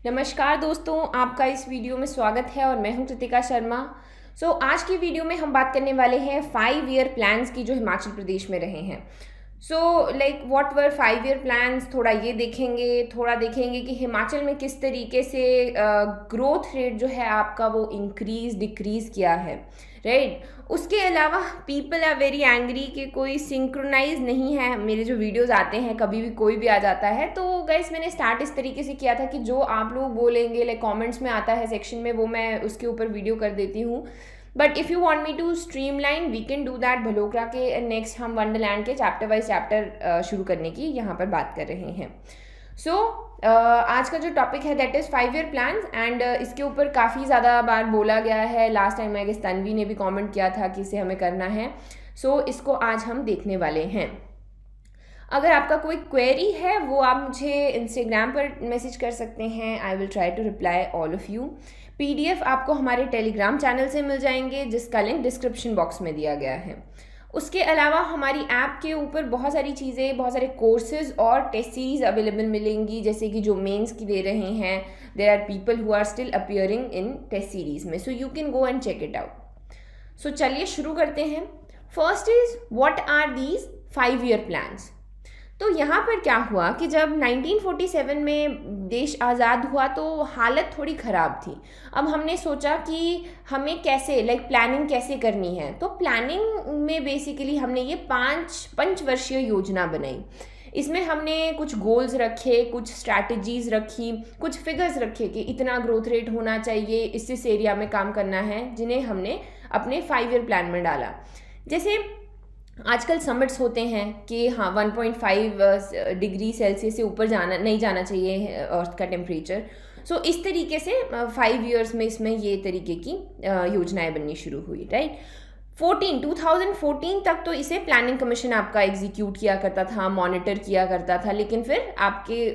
नमस्कार दोस्तों, आपका इस वीडियो में स्वागत है और मैं हूं कृतिका शर्मा। आज की वीडियो में हम बात करने वाले हैं 5 ईयर प्लान्स की जो हिमाचल प्रदेश में रहे हैं। व्हाट वर 5 ईयर प्लान्स, थोड़ा ये देखेंगे, थोड़ा देखेंगे कि हिमाचल में किस तरीके से ग्रोथ रेट जो है आपका वो इंक्रीज डिक्रीज किया है, राइट। उसके अलावा पीपल आर वेरी एंग्री कि कोई सिंक्रोनाइज नहीं है। मेरे जो वीडियोस आते हैं कभी भी कोई भी आ जाता है, तो गाइस मैंने स्टार्ट इस तरीके से किया था कि जो आप लोग बोलेंगे लाइक कमेंट्स में आता है सेक्शन में, वो मैं उसके ऊपर वीडियो कर देती हूँ। But if you want me to streamline we can do that. भलोकरा के नेक्स्ट हम वंडरलैंड के चैप्टर वाइज चैप्टर शुरू करने की यहाँ पर बात कर रहे हैं। आज का जो टॉपिक है that is 5 year plans and इसके ऊपर काफ़ी ज़्यादा बार बोला गया है। Last time I guess Tanvi ने भी कमेंट किया था कि इसे हमें करना है। इसको आज हम देखने वाले हैं। अगर आपका कोई क्वेरी है वो आप मुझे इंस्टाग्राम पर मैसेज कर सकते हैं। I will try to reply all of you. PDF आपको हमारे टेलीग्राम चैनल से मिल जाएंगे जिसका लिंक डिस्क्रिप्शन बॉक्स में दिया गया है। उसके अलावा हमारी ऐप के ऊपर बहुत सारी चीज़ें, बहुत सारे कोर्सेज और टेस्ट सीरीज अवेलेबल मिलेंगी, जैसे कि जो मेंस की दे रहे हैं। There are people who are still appearing in test series में, so you can go and check it out. चलिए शुरू करते हैं। First is what are these 5 year plans. तो यहाँ पर क्या हुआ कि जब 1947 में देश आज़ाद हुआ तो हालत थोड़ी ख़राब थी। अब हमने सोचा कि हमें कैसे प्लानिंग कैसे करनी है। तो प्लानिंग में बेसिकली हमने ये 5 वर्षीय योजना बनाई। इसमें हमने कुछ गोल्स रखे, कुछ स्ट्रैटेजीज रखी, कुछ फिगर्स रखे कि इतना ग्रोथ रेट होना चाहिए, इस एरिया में काम करना है, जिन्हें हमने अपने 5 ईयर प्लान में डाला। जैसे आजकल समिट्स होते हैं कि हाँ 1.5 डिग्री सेल्सियस से ऊपर नहीं जाना चाहिए अर्थ का टेम्परेचर। इस तरीके से 5 ईयर्स में इसमें ये तरीके की योजनाएं बननी शुरू हुई, राइट। 2014 तक तो इसे प्लानिंग कमीशन आपका एग्जीक्यूट किया करता था, मॉनिटर किया करता था। लेकिन फिर आपके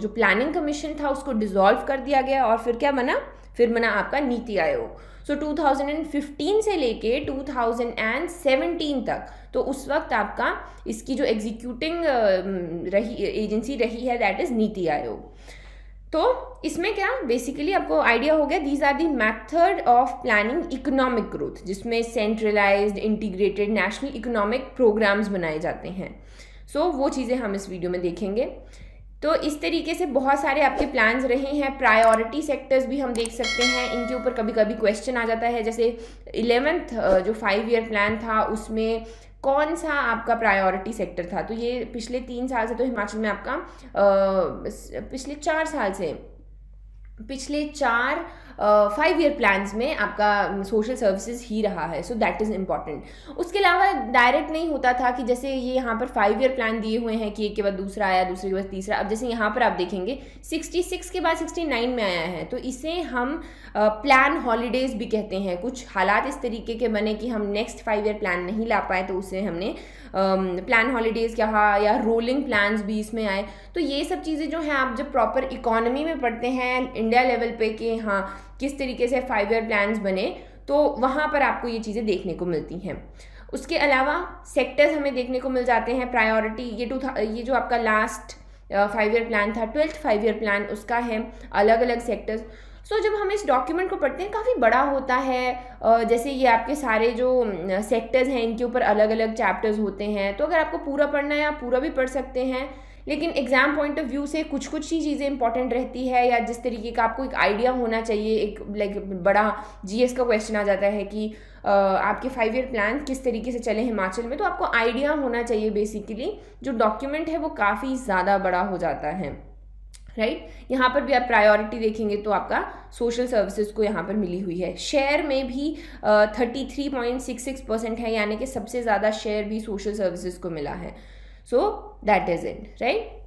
जो प्लानिंग कमीशन था उसको डिसॉल्व कर दिया गया और फिर क्या बना, फिर बना आपका नीति आयोग। 2015 से लेके 2017 तक, तो उस वक्त आपका इसकी जो एग्जीक्यूटिंग एजेंसी रही है दैट इज़ नीति आयोग। तो इसमें क्या बेसिकली आपको आइडिया हो गया, these are the method of planning economic growth, जिसमें centralised integrated national economic programmes बनाए जाते हैं। वो चीज़ें हम इस वीडियो में देखेंगे। तो इस तरीके से बहुत सारे आपके प्लान्स रहे हैं। प्रायोरिटी सेक्टर्स भी हम देख सकते हैं, इनके ऊपर कभी कभी क्वेश्चन आ जाता है। जैसे 11th जो 5 ईयर प्लान था उसमें कौन सा आपका प्रायोरिटी सेक्टर था। तो ये पिछले 3 साल से तो हिमाचल में आपका पिछले 4 साल से पिछले 5 ईयर प्लान्स में आपका सोशल सर्विसेज ही रहा है। That is important. उसके अलावा डायरेक्ट नहीं होता था कि जैसे ये यहाँ पर 5 ईयर प्लान दिए हुए हैं कि एक के बाद दूसरा आया, दूसरे के बाद तीसरा। अब जैसे यहाँ पर आप देखेंगे 66 के बाद 69 में आया है, तो इसे हम प्लान हॉलीडेज़ भी कहते हैं। कुछ हालात इस तरीके के बने कि हम नेक्स्ट 5 ईयर प्लान नहीं ला पाए, तो उसे हमने प्लान हॉलीडेज़ कहा, या रोलिंग प्लान्स भी इसमें आए। तो ये सब चीज़ें जो हैं आप जब प्रॉपर इकोनॉमी में पढ़ते हैं इंडिया लेवल पे कि हाँ किस तरीके से 5 ईयर प्लान्स बने, तो वहाँ पर आपको ये चीज़ें देखने को मिलती हैं। उसके अलावा सेक्टर्स हमें देखने को मिल जाते हैं। प्रायोरिटी ये जो आपका लास्ट 5 ईयर प्लान था, 12th 5 ईयर प्लान, उसका है अलग अलग सेक्टर्स। जब हम इस डॉक्यूमेंट को पढ़ते हैं काफ़ी बड़ा होता है। जैसे ये आपके सारे जो सेक्टर्स हैं इनके ऊपर अलग अलग चैप्टर्स होते हैं। तो अगर आपको पूरा पढ़ना है आप पूरा भी पढ़ सकते हैं, लेकिन एग्जाम पॉइंट ऑफ व्यू से कुछ कुछ ही चीज़ें इंपॉर्टेंट रहती है, या जिस तरीके का आपको एक आइडिया होना चाहिए। एक बड़ा GS का क्वेश्चन आ जाता है कि आपके 5 ईयर प्लान किस तरीके से चले हिमाचल में, तो आपको आइडिया होना चाहिए। बेसिकली जो डॉक्यूमेंट है वो काफ़ी ज़्यादा बड़ा हो जाता है, राइट। यहाँ पर भी आप प्रायोरिटी देखेंगे तो आपका सोशल सर्विसेज को यहाँ पर मिली हुई है। शेयर में भी 33.66% है, यानी कि सबसे ज़्यादा शेयर भी सोशल सर्विसेज को मिला है। That is it, right.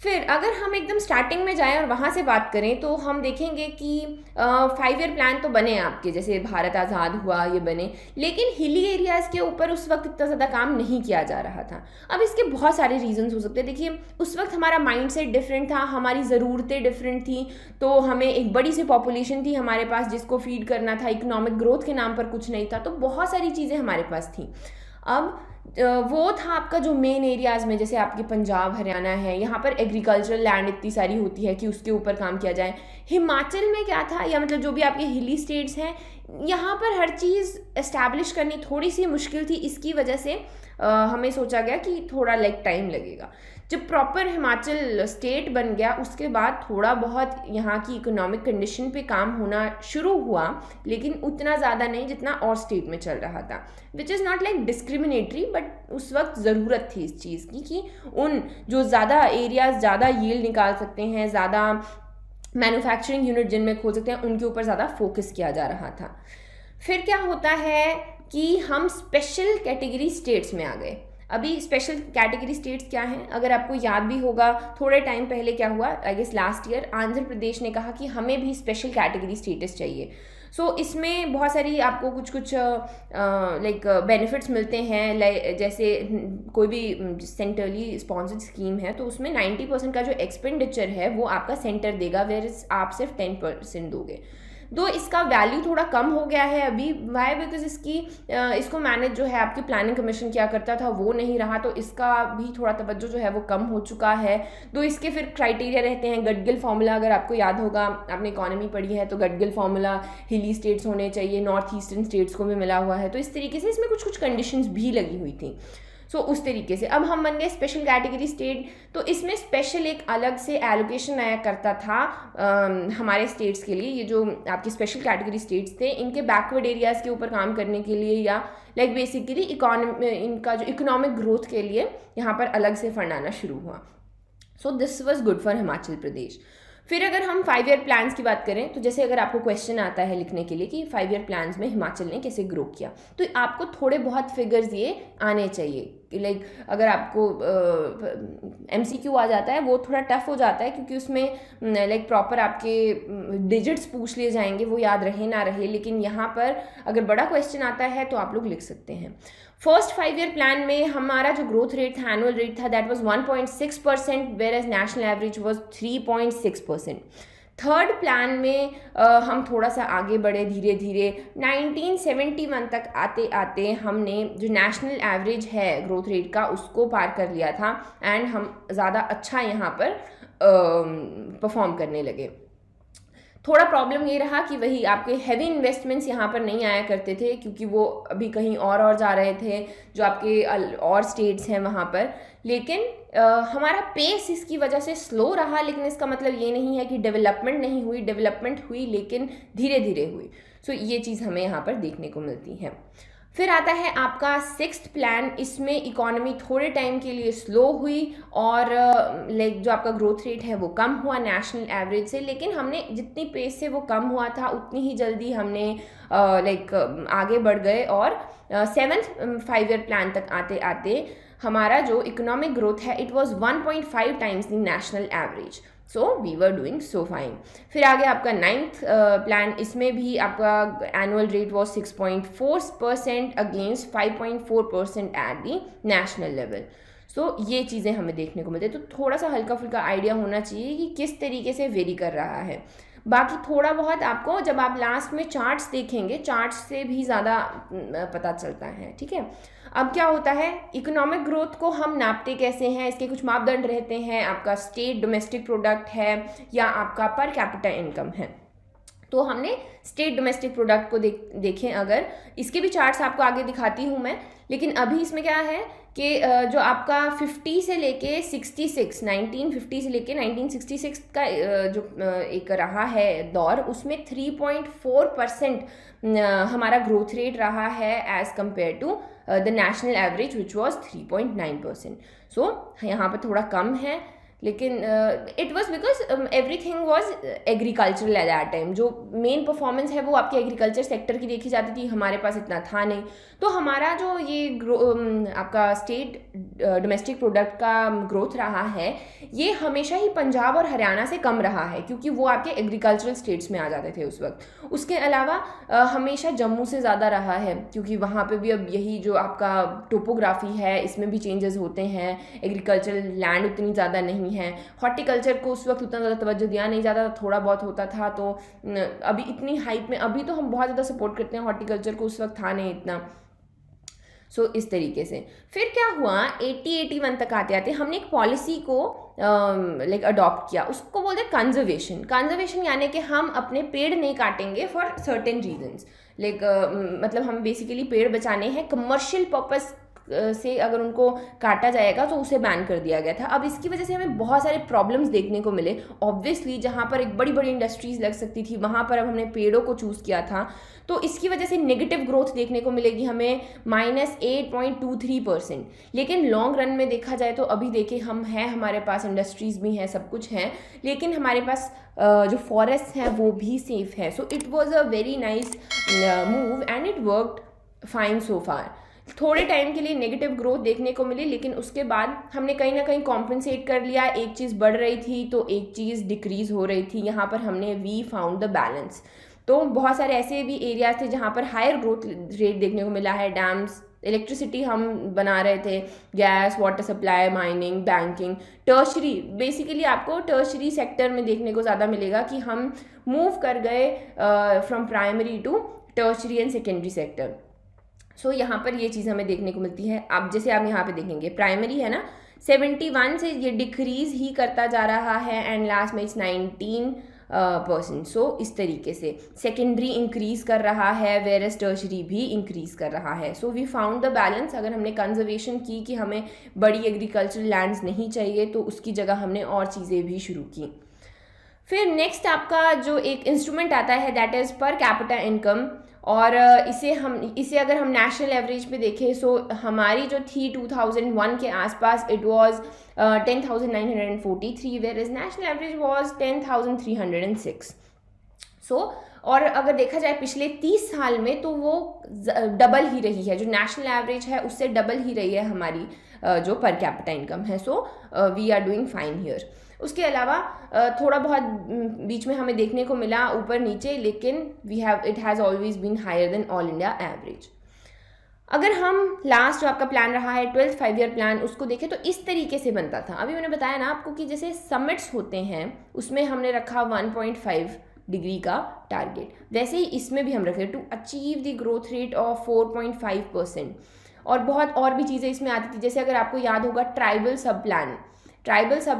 फिर अगर हम एकदम स्टार्टिंग में जाएं और वहाँ से बात करें तो हम देखेंगे कि 5 ईयर प्लान तो बने आपके, जैसे भारत आज़ाद हुआ ये बने, लेकिन हिली एरियाज़ के ऊपर उस वक्त इतना ज़्यादा काम नहीं किया जा रहा था। अब इसके बहुत सारे रीजंस हो सकते हैं। देखिए उस वक्त हमारा माइंडसेट डिफरेंट था, हमारी ज़रूरतें डिफरेंट थी। तो हमें एक बड़ी सी पॉपुलेशन थी हमारे पास जिसको फीड करना था, इकोनॉमिक ग्रोथ के नाम पर कुछ नहीं था, तो बहुत सारी चीज़ें हमारे पास थी। अब वो था आपका जो मेन एरियाज़ में, जैसे आपके पंजाब हरियाणा है, यहाँ पर एग्रीकल्चरल लैंड इतनी सारी होती है कि उसके ऊपर काम किया जाए। हिमाचल में क्या था, या मतलब जो भी आपके हिली स्टेट्स हैं, यहाँ पर हर चीज़ एस्टैब्लिश करनी थोड़ी सी मुश्किल थी। इसकी वजह से हमें सोचा गया कि थोड़ा लाइक टाइम लगेगा। जब प्रॉपर हिमाचल स्टेट बन गया उसके बाद थोड़ा बहुत यहाँ की इकोनॉमिक कंडीशन पे काम होना शुरू हुआ, लेकिन उतना ज़्यादा नहीं जितना और स्टेट में चल रहा था, which is not like discriminatory, but उस वक्त ज़रूरत थी इस चीज़ की कि उन जो ज़्यादा एरियाज ज़्यादा यील्ड निकाल सकते हैं, ज़्यादा मैन्युफैक्चरिंग यूनिट जिनमें खोल सकते हैं, उनके ऊपर ज़्यादा फोकस किया जा रहा था। फिर क्या होता है कि हम स्पेशल कैटेगरी स्टेट्स में आ गए। अभी स्पेशल कैटेगरी स्टेट्स क्या हैं, अगर आपको याद भी होगा थोड़े टाइम पहले क्या हुआ, I guess last year Andhra Pradesh ने कहा कि हमें भी स्पेशल कैटेगरी स्टेटस चाहिए। सो इसमें बहुत सारी आपको कुछ कुछ लाइक बेनिफिट्स मिलते हैं, जैसे कोई भी सेंट्रली स्पॉन्सर्ड स्कीम है तो उसमें 90% का जो एक्सपेंडिचर है वो आपका सेंटर देगा, वेयर आप सिर्फ 10% दोगे। दो इसका वैल्यू थोड़ा कम हो गया है अभी, वाई बिकॉज इसको मैनेज जो है आपकी प्लानिंग कमीशन क्या करता था वो नहीं रहा, तो इसका भी थोड़ा तवज्जो जो है वो कम हो चुका है। दो इसके फिर क्राइटेरिया रहते हैं, गडगिल फार्मूला, अगर आपको याद होगा आपने इकोनॉमी पढ़ी है तो गडगिल फार्मूला हिली स्टेट्स होने चाहिए, नॉर्थ ईस्टर्न स्टेट्स को भी मिला हुआ है, तो इस तरीके से इसमें कुछ कुछ कंडीशंस भी लगी हुई थी। सो उस तरीके से अब हम बन गए स्पेशल कैटेगरी स्टेट, तो इसमें स्पेशल एक अलग से एलोकेशन आया करता था हमारे स्टेट्स के लिए। ये जो आपके स्पेशल कैटेगरी स्टेट्स थे इनके बैकवर्ड एरियाज़ के ऊपर काम करने के लिए, या लाइक बेसिकली इनका जो इकोनॉमिक ग्रोथ के लिए यहाँ पर अलग से फंड आना शुरू हुआ। So this was good for Himachal Pradesh. फिर अगर हम 5 ईयर प्लान्स की बात करें, तो जैसे अगर आपको क्वेश्चन आता है लिखने के लिए कि 5 ईयर प्लान्स में हिमाचल ने कैसे ग्रो किया, तो आपको थोड़े बहुत फिगर्स ये आने चाहिए। लाइक अगर आपको MCQ आ जाता है वो थोड़ा टफ हो जाता है, क्योंकि उसमें लाइक प्रॉपर आपके डिजिट्स पूछ लिए जाएंगे, वो याद रहे ना रहे, लेकिन यहाँ पर अगर बड़ा क्वेश्चन आता है तो आप लोग लिख सकते हैं। फर्स्ट 5 ईयर प्लान में हमारा जो ग्रोथ रेट था, एनुअल रेट था, that was 1.6%, whereas national average was 3.6%। Third plan में हम थोड़ा सा आगे बढ़े धीरे धीरे, 1971 तक आते आते हमने जो नेशनल एवरेज है ग्रोथ रेट का उसको पार कर लिया था, एंड हम ज़्यादा अच्छा यहाँ पर परफॉर्म करने लगे। थोड़ा प्रॉब्लम ये रहा कि वही आपके हैवी इन्वेस्टमेंट्स यहाँ पर नहीं आया करते थे, क्योंकि वो अभी कहीं और जा रहे थे जो आपके और स्टेट्स हैं वहाँ पर। लेकिन हमारा पेस इसकी वजह से स्लो रहा, लेकिन इसका मतलब ये नहीं है कि डेवलपमेंट नहीं हुई, डेवलपमेंट हुई लेकिन धीरे धीरे हुई। सो ये चीज़ हमें यहाँ पर देखने को मिलती है। फिर आता है आपका 6th प्लान, इसमें इकोनॉमी थोड़े टाइम के लिए स्लो हुई और लाइक जो आपका ग्रोथ रेट है वो कम हुआ नेशनल एवरेज से, लेकिन हमने जितनी पेस से वो कम हुआ था उतनी ही जल्दी हमने लाइक आगे बढ़ गए, और 7th 5 ईयर प्लान तक आते आते हमारा जो इकोनॉमिक ग्रोथ है it was 1.5 times the national average. So we were doing so fine. फिर आगे आपका 9th प्लान, इसमें भी आपका annual rate was 6.4% against 5.4% at the national level. So ये चीज़ें हमें देखने को मिलती है, तो थोड़ा सा हल्का फुल्का आइडिया होना चाहिए कि किस तरीके से वेरी कर रहा है। बाकी थोड़ा बहुत आपको जब आप लास्ट में चार्ट्स देखेंगे, चार्ट्स से भी ज़्यादा पता चलता है, ठीक है। अब क्या होता है, इकोनॉमिक ग्रोथ को हम नापते कैसे हैं, इसके कुछ मापदंड रहते हैं, आपका स्टेट डोमेस्टिक प्रोडक्ट है या आपका पर कैपिटा इनकम है। तो हमने स्टेट डोमेस्टिक प्रोडक्ट को देखें, अगर इसके भी चार्ट्स आपको आगे दिखाती हूँ मैं, लेकिन अभी इसमें क्या है कि जो आपका 50 से लेके 66, 1950 से लेके 1966 का जो एक रहा है दौर, उसमें 3.4% हमारा ग्रोथ रेट रहा है as compared to the national average which was 3.9%। So यहाँ पर थोड़ा कम है, लेकिन it was because everything was agricultural at that time. जो मेन परफॉर्मेंस है वो आपके एग्रीकल्चर सेक्टर की देखी जाती थी, हमारे पास इतना था नहीं। तो हमारा जो ये आपका स्टेट डोमेस्टिक प्रोडक्ट का ग्रोथ रहा है, ये हमेशा ही पंजाब और हरियाणा से कम रहा है, क्योंकि वो आपके एग्रीकल्चरल स्टेट्स में आ जाते थे उस वक्त। उसके अलावा हमेशा जम्मू से ज़्यादा रहा है, क्योंकि वहाँ पे भी अब यही जो आपका टोपोग्राफी है इसमें भी चेंजेस होते हैं, एग्रीकल्चरल लैंड उतनी ज़्यादा नहीं है, हॉर्टिकल्चर को उस वक्त उतना ज़्यादा तवज्जो दिया नहीं जाता था, थोड़ा बहुत होता था। तो अभी इतनी हाइप में, अभी तो हम बहुत ज़्यादा सपोर्ट करते हैं हॉर्टिकल्चर को, उस वक्त था नहीं इतना। सो इस तरीके से फिर क्या हुआ 80-81 तक आते आते हमने एक पॉलिसी को लाइक अडॉप्ट किया, उसको बोलते हैं कंजर्वेशन। कंजर्वेशन यानी कि हम अपने पेड़ नहीं काटेंगे फॉर सर्टेन रीजंस, लाइक मतलब हम बेसिकली पेड़ बचाने हैं, कमर्शियल पर्पस से अगर उनको काटा जाएगा तो उसे बैन कर दिया गया था। अब इसकी वजह से हमें बहुत सारे प्रॉब्लम्स देखने को मिले। ऑब्वियसली जहाँ पर एक बड़ी बड़ी इंडस्ट्रीज लग सकती थी वहाँ पर अब हमने पेड़ों को चूज़ किया था, तो इसकी वजह से नेगेटिव ग्रोथ देखने को मिलेगी हमें -8.23%। लेकिन लॉन्ग रन में देखा जाए तो अभी देखिए हम हैं, हमारे पास इंडस्ट्रीज भी हैं, सब कुछ हैं, लेकिन हमारे पास जो फॉरेस्ट हैं वो भी सेफ है। So it was a very nice move and it worked fine so far. थोड़े टाइम के लिए नेगेटिव ग्रोथ देखने को मिली, लेकिन उसके बाद हमने कहीं ना कहीं कॉम्पनसेट कर लिया। एक चीज़ बढ़ रही थी तो एक चीज़ डिक्रीज़ हो रही थी, यहाँ पर हमने वी फाउंड द बैलेंस। तो बहुत सारे ऐसे भी एरियाज थे जहाँ पर हायर ग्रोथ रेट देखने को मिला है। डैम्स, इलेक्ट्रिसिटी हम बना रहे थे, gas, water supply, mining, banking, tertiary, basically आपको टर्शरी सेक्टर में देखने को ज़्यादा मिलेगा कि हम मूव कर गए from primary to tertiary and secondary sector. So यहाँ पर ये चीज़ हमें देखने को मिलती है। अब जैसे आप यहाँ पे देखेंगे प्राइमरी है ना 71 से ये डिक्रीज ही करता जा रहा है एंड लास्ट में इट्स 19%। सो इस तरीके से सेकेंडरी इंक्रीज कर रहा है वेयरएज टर्शरी भी इंक्रीज कर रहा है। So we found the balance. अगर हमने कंजर्वेशन की कि हमें बड़ी एग्रीकल्चरल लैंड्स नहीं चाहिए तो उसकी जगह हमने और चीज़ें भी शुरू की। फिर नेक्स्ट आपका जो एक इंस्ट्रूमेंट आता है दैट इज़ पर कैपिटा इनकम, और इसे अगर हम नेशनल एवरेज पे देखें सो हमारी जो थी 2001 के आसपास it was 10,943 whereas national average was 10,306। So और अगर देखा जाए पिछले 30 साल में तो वो डबल ही रही है, जो नेशनल एवरेज है उससे डबल ही रही है हमारी जो पर कैपिटा इनकम है। So we are doing fine here. उसके अलावा थोड़ा बहुत बीच में हमें देखने को मिला ऊपर नीचे, लेकिन it has always been higher than all India average. अगर हम लास्ट जो आपका प्लान रहा है 12th 5 ईयर प्लान उसको देखें तो इस तरीके से बनता था। अभी मैंने बताया ना आपको कि जैसे समिट्स होते हैं उसमें हमने रखा 1.5 डिग्री का टारगेट, वैसे ही इसमें भी हम रखे to achieve the growth rate of 4.5%। और बहुत और भी चीज़ें इसमें आती थी, जैसे अगर आपको याद होगा ट्राइबल सब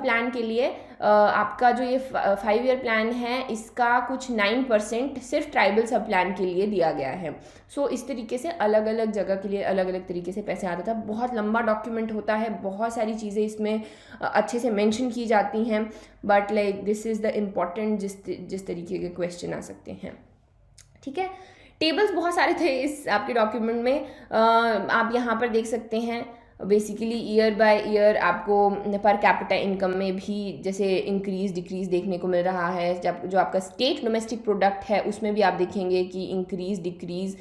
प्लान के लिए आपका जो ये 5 ईयर प्लान है इसका कुछ 9% सिर्फ ट्राइबल सब प्लान के लिए दिया गया है। सो इस तरीके से अलग अलग जगह के लिए अलग अलग तरीके से पैसे आता था। बहुत लंबा डॉक्यूमेंट होता है, बहुत सारी चीज़ें इसमें अच्छे से मेंशन की जाती हैं, but like this is the important जिस तरीके के क्वेश्चन आ सकते हैं। ठीक है, टेबल्स बहुत सारे थे इस आपके डॉक्यूमेंट में, आप यहाँ पर देख सकते हैं। बेसिकली ईयर बाय ईयर आपको पर कैपिटा इनकम में भी जैसे इंक्रीज डिक्रीज देखने को मिल रहा है। जब जो आपका स्टेट डोमेस्टिक प्रोडक्ट है उसमें भी आप देखेंगे कि इंक्रीज डिक्रीज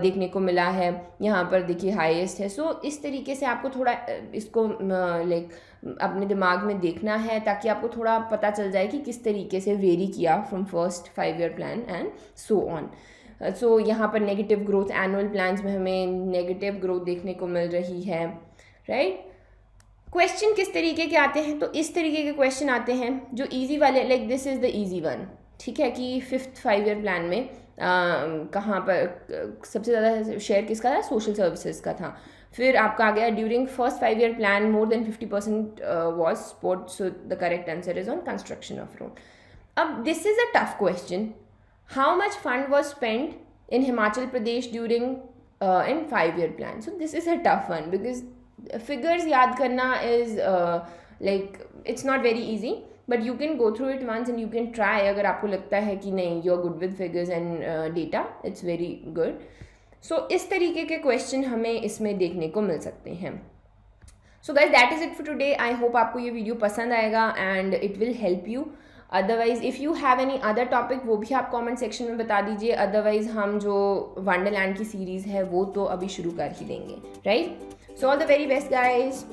देखने को मिला है। यहाँ पर देखिए हाईएस्ट है। सो इस तरीके से आपको थोड़ा इसको लाइक अपने दिमाग में देखना है ताकि आपको थोड़ा पता चल जाए कि किस तरीके से वेरी किया from first 5 year plan and so on. So यहाँ पर नेगेटिव ग्रोथ एनुअल प्लान्स में हमें नेगेटिव ग्रोथ देखने को मिल रही है, राइट। क्वेश्चन किस तरीके के आते हैं, तो इस तरीके के क्वेश्चन आते हैं जो इजी वाले, like this is the easy one. ठीक है कि 5th 5 ईयर प्लान में कहाँ पर सबसे ज़्यादा शेयर किसका था, सोशल सर्विसेज का था। फिर आपका आ गया during first 5 year plan more than 50% was sports, so the correct answer is on construction of road. अब this is a tough question, how much fund was spent in Himachal Pradesh during in 5 year plan. So this is a tough one because figures याद करना is like it's not very easy, but you can go through it once and you can try। अगर आपको लगता है कि नहीं you're good with figures and data, it's very good। So इस तरीके के question हमें इसमें देखने को मिल सकते हैं। So guys, that is it for today। I hope आपको ये वीडियो पसंद आएगा and it will help you। Otherwise if you have any other topic वो भी आप कमेंट सेक्शन में बता दीजिए। अदरवाइज़ हम जो वंडरलैंड की सीरीज़ है वो तो अभी शुरू कर ही देंगे, right. So all the very best guys.